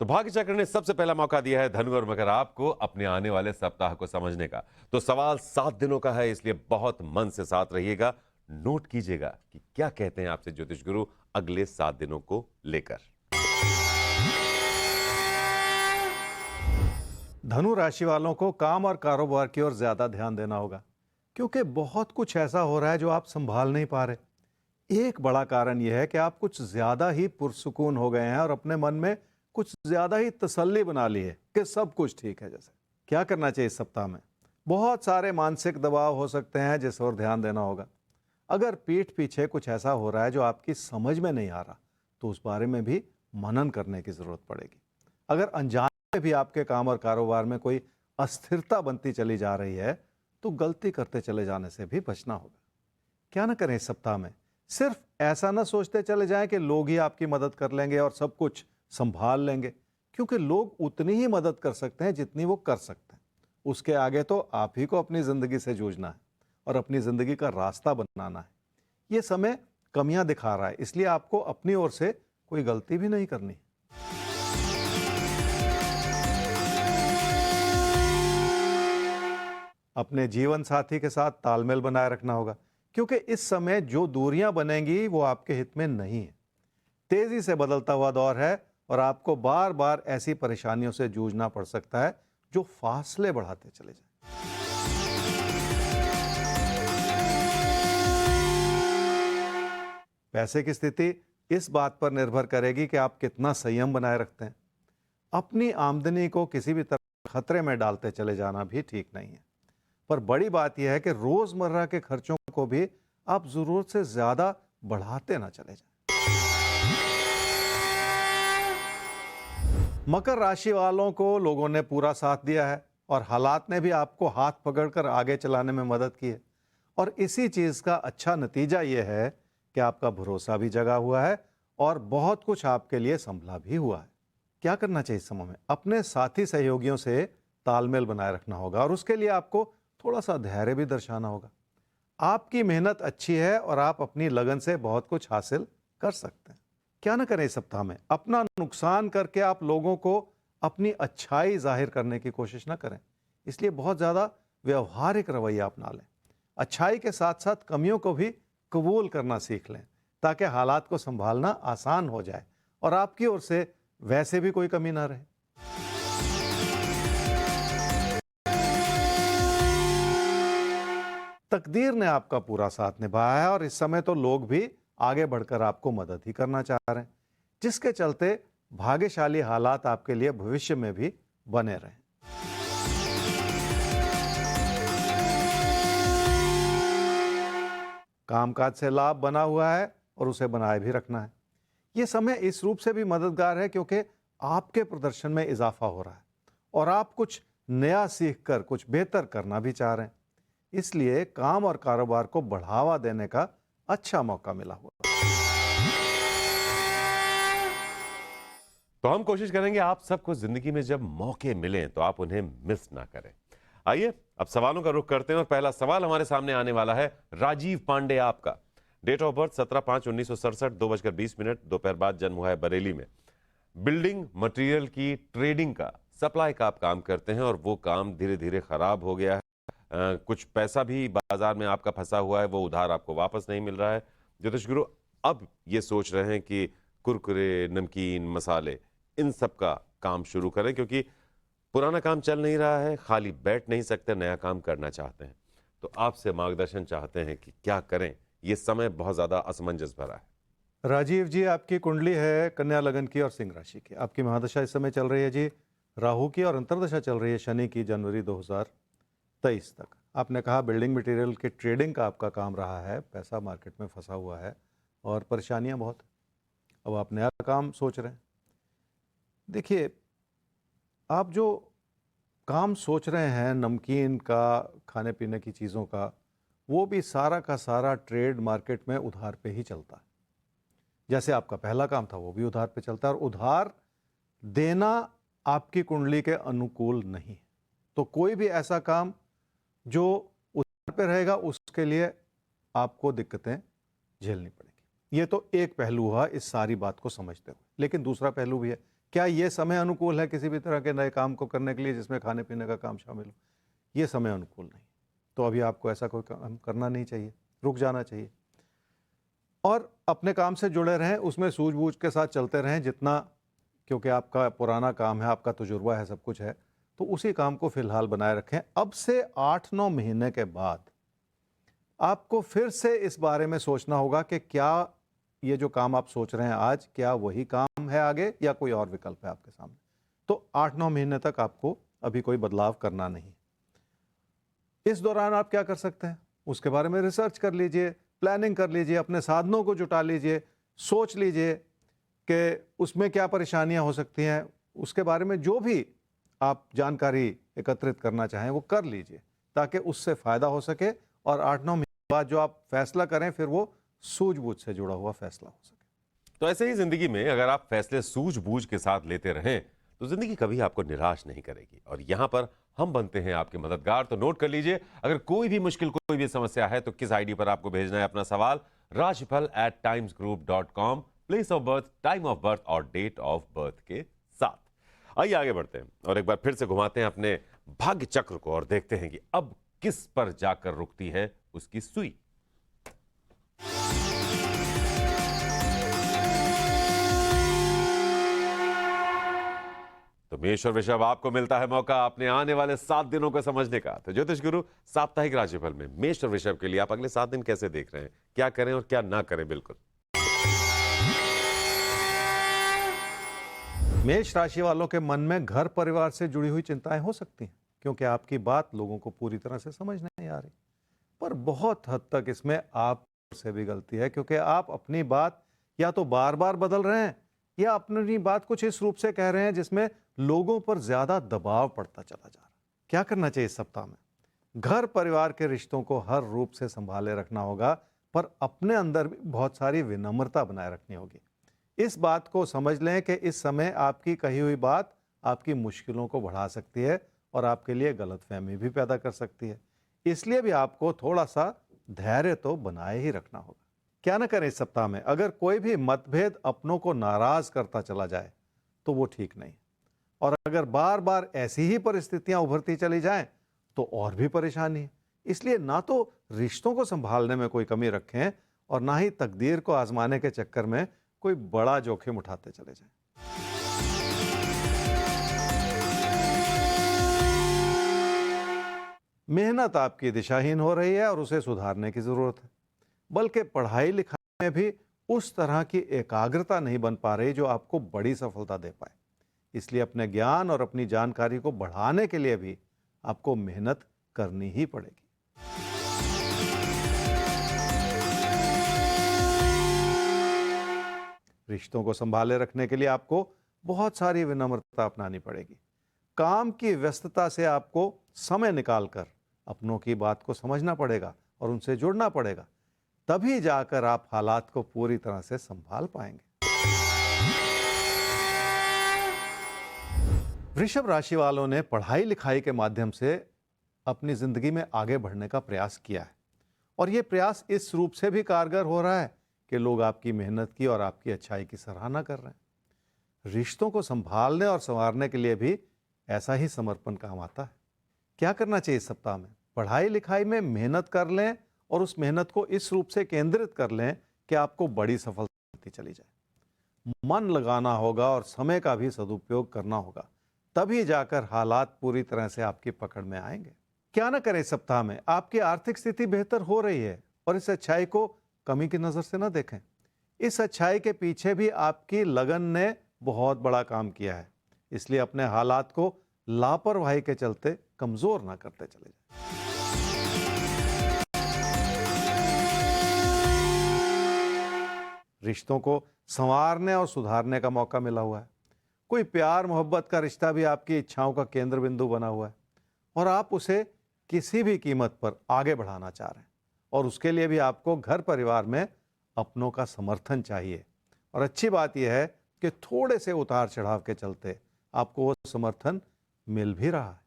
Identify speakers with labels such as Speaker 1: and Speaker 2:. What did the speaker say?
Speaker 1: तो भाग्य चक्र ने सबसे पहला मौका दिया है धनु और मकर आपको अपने आने वाले सप्ताह को समझने का। तो सवाल 7 दिनों का है, इसलिए बहुत मन से साथ रहिएगा। नोट कीजिएगा कि क्या कहते हैं आपसे ज्योतिष गुरु अगले 7 दिनों को लेकर।
Speaker 2: धनु राशि वालों को काम और कारोबार की ओर ज्यादा ध्यान देना होगा, क्योंकि बहुत कुछ ऐसा हो रहा है जो आप संभाल नहीं पा रहे। एक बड़ा कारण यह है कि आप कुछ ज्यादा ही पुरसुकून हो गए हैं और अपने मन में कुछ ज्यादा ही तसल्ली बना ली है कि सब कुछ ठीक है। जैसे क्या करना चाहिए इस सप्ताह में? बहुत सारे मानसिक दबाव हो सकते हैं जिस ओर ध्यान देना होगा। अगर पीठ पीछे कुछ ऐसा हो रहा है जो आपकी समझ में नहीं आ रहा, तो उस बारे में भी मनन करने की जरूरत पड़ेगी। अगर अनजाने में भी आपके काम और कारोबार में कोई अस्थिरता बनती चली जा रही है, तो गलती करते चले जाने से भी बचना होगा। क्या ना करें इस सप्ताह में? सिर्फ ऐसा ना सोचते चले जाएं कि लोग ही आपकी मदद कर लेंगे और सब कुछ संभाल लेंगे, क्योंकि लोग उतनी ही मदद कर सकते हैं जितनी वो कर सकते हैं। उसके आगे तो आप ही को अपनी जिंदगी से जूझना है और अपनी जिंदगी का रास्ता बनाना है। ये समय कमियां दिखा रहा है, इसलिए आपको अपनी ओर से कोई गलती भी नहीं करनी। अपने जीवन साथी के साथ तालमेल बनाए रखना होगा, क्योंकि इस समय जो दूरियां बनेंगी वो आपके हित में नहीं है। तेजी से बदलता हुआ दौर है और आपको बार बार ऐसी परेशानियों से जूझना पड़ सकता है जो फासले बढ़ाते चले जाए। पैसे की स्थिति इस बात पर निर्भर करेगी कि आप कितना संयम बनाए रखते हैं। अपनी आमदनी को किसी भी तरह खतरे में डालते चले जाना भी ठीक नहीं है। पर बड़ी बात यह है कि रोजमर्रा के खर्चों को भी आप जरूरत से ज्यादा बढ़ाते ना चले जाएं। मकर राशि वालों को लोगों ने पूरा साथ दिया है और हालात ने भी आपको हाथ पकड़कर आगे चलाने में मदद की है। और इसी चीज का अच्छा नतीजा यह है कि आपका भरोसा भी जगा हुआ है और बहुत कुछ आपके लिए संभला भी हुआ है। क्या करना चाहिए इस समय में? अपने साथी सहयोगियों से तालमेल बनाए रखना होगा और उसके लिए आपको थोड़ा सा धैर्य भी दर्शाना होगा। आपकी मेहनत अच्छी है और आप अपनी लगन से बहुत कुछ हासिल कर सकते हैं। क्या ना करें इस सप्ताह में? अपना नुकसान करके आप लोगों को अपनी अच्छाई जाहिर करने की कोशिश ना करें, इसलिए बहुत ज्यादा व्यवहारिक रवैया अपना लें। अच्छाई के साथ साथ कमियों को भी कबूल करना सीख लें, ताकि हालात को संभालना आसान हो जाए और आपकी ओर से वैसे भी कोई कमी ना रहे। तकदीर ने आपका पूरा साथ निभाया है और इस समय तो लोग भी आगे बढ़कर आपको मदद ही करना चाह रहे हैं, जिसके चलते भाग्यशाली हालात आपके लिए भविष्य में भी बने रहें। कामकाज से लाभ बना हुआ है और उसे बनाए भी रखना है। यह समय इस रूप से भी मददगार है क्योंकि आपके प्रदर्शन में इजाफा हो रहा है और आप कुछ नया सीखकर कुछ बेहतर करना भी चाह रहे हैं। इसलिए काम और कारोबार को बढ़ावा देने का अच्छा मौका मिला हुआ।
Speaker 1: तो हम कोशिश करेंगे आप सबको जिंदगी में जब मौके मिलें तो आप उन्हें मिस ना करें। आइए अब सवालों का रुख करते हैं और पहला सवाल हमारे सामने आने वाला है राजीव पांडे आपका। डेट ऑफ बर्थ 17/5/1967, 2:20 दोपहर बाद जन्म हुआ है बरेली में। बिल्डिंग मटेरियल की ट्रेडिंग का, सप्लाई का आप काम करते हैं और वो काम धीरे धीरे खराब हो गया है। कुछ पैसा भी बाजार में आपका फंसा हुआ है, वो उधार आपको वापस नहीं मिल रहा है। ज्योतिष गुरु अब ये सोच रहे हैं कि कुरकुरे, नमकीन, मसाले, इन सब का काम शुरू करें, क्योंकि पुराना काम चल नहीं रहा है, खाली बैठ नहीं सकते, नया काम करना चाहते हैं। तो आपसे मार्गदर्शन चाहते हैं कि क्या करें, ये समय बहुत ज्यादा असमंजस भरा है।
Speaker 2: राजीव जी, आपकी कुंडली है कन्या लगन की और सिंह राशि की। आपकी महादशा इस समय चल रही है जी राहु की और अंतर्दशा चल रही है शनि की, जनवरी 2023 तक। आपने कहा बिल्डिंग मटेरियल के ट्रेडिंग का आपका काम रहा है, पैसा मार्केट में फंसा हुआ है और परेशानियां बहुत। अब आप नया काम सोच रहे हैं। देखिए, आप जो काम सोच रहे हैं नमकीन का, खाने पीने की चीज़ों का, वो भी सारा का सारा ट्रेड मार्केट में उधार पे ही चलता है। जैसे आपका पहला काम था वो भी उधार पे चलता है और उधार देना आपकी कुंडली के अनुकूल नहीं है। तो कोई भी ऐसा काम जो उधार पे रहेगा उसके लिए आपको दिक्कतें झेलनी पड़ेगी। ये तो एक पहलू हुआ इस सारी बात को समझते हुए, लेकिन दूसरा पहलू भी है क्या ये समय अनुकूल है किसी भी तरह के नए काम को करने के लिए जिसमें खाने पीने का काम शामिल हो? ये समय अनुकूल नहीं। तो अभी आपको ऐसा कोई काम करना नहीं चाहिए, रुक जाना चाहिए और अपने काम से जुड़े रहें, उसमें सूझबूझ के साथ चलते रहें जितना, क्योंकि आपका पुराना काम है, आपका तजुर्बा है, सब कुछ है, तो उसी काम को फिलहाल बनाए रखें। अब से 8-9 महीने के बाद आपको फिर से इस बारे में सोचना होगा कि क्या ये जो काम आप सोच रहे हैं आज, क्या वही काम है आगे या कोई और विकल्प है आपके सामने। तो 8-9 महीने तक आपको अभी कोई बदलाव करना नहीं। इस दौरान आप क्या कर सकते हैं, उसके बारे में रिसर्च कर लीजिए, प्लानिंग कर लीजिए, अपने साधनों को जुटा लीजिए, सोच लीजिए कि उसमें क्या परेशानियां हो सकती हैं, उसके बारे में जो भी आप जानकारी एकत्रित करना चाहें वो कर लीजिए ताकि उससे फ़ायदा हो सके और 8-9 महीने बाद जो आप फैसला करें फिर वो सूझबूझ से जुड़ा हुआ फैसला हो सके।
Speaker 1: तो ऐसे ही जिंदगी में अगर आप फैसले सूझबूझ के साथ लेते रहें तो जिंदगी कभी आपको निराश नहीं करेगी। और यहां पर हम बनते हैं आपके मददगार। तो नोट कर लीजिए, अगर कोई भी मुश्किल, कोई भी समस्या है तो किस आईडी पर आपको भेजना है अपना सवाल, rashifal@timesgroup.com, place of birth, time of birth और डेट ऑफ बर्थ के साथ। आइए आगे बढ़ते हैं और एक बार फिर से घुमाते हैं अपने भाग्य चक्र को और देखते हैं कि अब किस पर जाकर रुकती है उसकी सुई। तो मेष और वृषभ, आपको मिलता है मौका अपने आने वाले 7 दिनों को समझने का। तो ज्योतिष गुरु साप्ताहिक राशिफल में मेष और वृषभ के लिए आप अगले 7 दिन कैसे देख रहे हैं, क्या करें और क्या ना करें। बिल्कुल
Speaker 2: मेष राशि वालों के मन में घर परिवार से जुड़ी हुई चिंताएं हो सकती हैं क्योंकि आपकी बात लोगों को पूरी तरह से समझ नहीं आ रही, पर बहुत हद तक इसमें आप से भी गलती है क्योंकि आप अपनी बात या तो बार बार बदल रहे हैं या अपनी बात कुछ इस रूप से कह रहे हैं जिसमें लोगों पर ज्यादा दबाव पड़ता चला जा रहा है। क्या करना चाहिए इस सप्ताह में? घर परिवार के रिश्तों को हर रूप से संभाले रखना होगा, पर अपने अंदर भी बहुत सारी विनम्रता बनाए रखनी होगी। इस बात को समझ लें कि इस समय आपकी कही हुई बात आपकी मुश्किलों को बढ़ा सकती है और आपके लिए गलतफहमी भी पैदा कर सकती है। इसलिए भी आपको थोड़ा सा धैर्य तो बनाए ही रखना होगा। क्या ना करें इस सप्ताह में? अगर कोई भी मतभेद अपनों को नाराज करता चला जाए तो वो ठीक नहीं, और अगर बार बार ऐसी ही परिस्थितियां उभरती चली जाएं तो और भी परेशानी है। इसलिए ना तो रिश्तों को संभालने में कोई कमी रखें और ना ही तकदीर को आजमाने के चक्कर में कोई बड़ा जोखिम उठाते चले जाएं। मेहनत आपकी दिशाहीन हो रही है और उसे सुधारने की जरूरत है, बल्कि पढ़ाई लिखाई में भी उस तरह की एकाग्रता नहीं बन पा रही जो आपको बड़ी सफलता दे पाए। इसलिए अपने ज्ञान और अपनी जानकारी को बढ़ाने के लिए भी आपको मेहनत करनी ही पड़ेगी। रिश्तों को संभाले रखने के लिए आपको बहुत सारी विनम्रता अपनानी पड़ेगी। काम की व्यस्तता से आपको समय निकालकर अपनों की बात को समझना पड़ेगा और उनसे जुड़ना पड़ेगा, तभी जाकर आप हालात को पूरी तरह से संभाल पाएंगे। वृषभ राशि वालों ने पढ़ाई लिखाई के माध्यम से अपनी जिंदगी में आगे बढ़ने का प्रयास किया है और ये प्रयास इस रूप से भी कारगर हो रहा है कि लोग आपकी मेहनत की और आपकी अच्छाई की सराहना कर रहे हैं। रिश्तों को संभालने और संवारने के लिए भी ऐसा ही समर्पण काम आता है। क्या करना चाहिए इस सप्ताह में? पढ़ाई लिखाई में मेहनत कर लें और उस मेहनत को इस रूप से केंद्रित कर लें कि आपको बड़ी सफलता मिलती चली जाए। मन लगाना होगा और समय का भी सदुपयोग करना होगा, तभी जाकर हालात पूरी तरह से आपकी पकड़ में आएंगे। क्या ना करें इस सप्ताह में? आपकी आर्थिक स्थिति बेहतर हो रही है और इस अच्छाई को कमी की नजर से न देखें। इस अच्छाई के पीछे भी आपकी लगन ने बहुत बड़ा काम किया है, इसलिए अपने हालात को लापरवाही के चलते कमजोर ना करते चले जाएं। रिश्तों को संवारने और सुधारने का मौका मिला हुआ है। कोई प्यार मोहब्बत का रिश्ता भी आपकी इच्छाओं का केंद्र बिंदु बना हुआ है और आप उसे किसी भी कीमत पर आगे बढ़ाना चाह रहे हैं, और उसके लिए भी आपको घर परिवार में अपनों का समर्थन चाहिए। और अच्छी बात यह है कि थोड़े से उतार चढ़ाव के चलते आपको वो समर्थन मिल भी रहा है।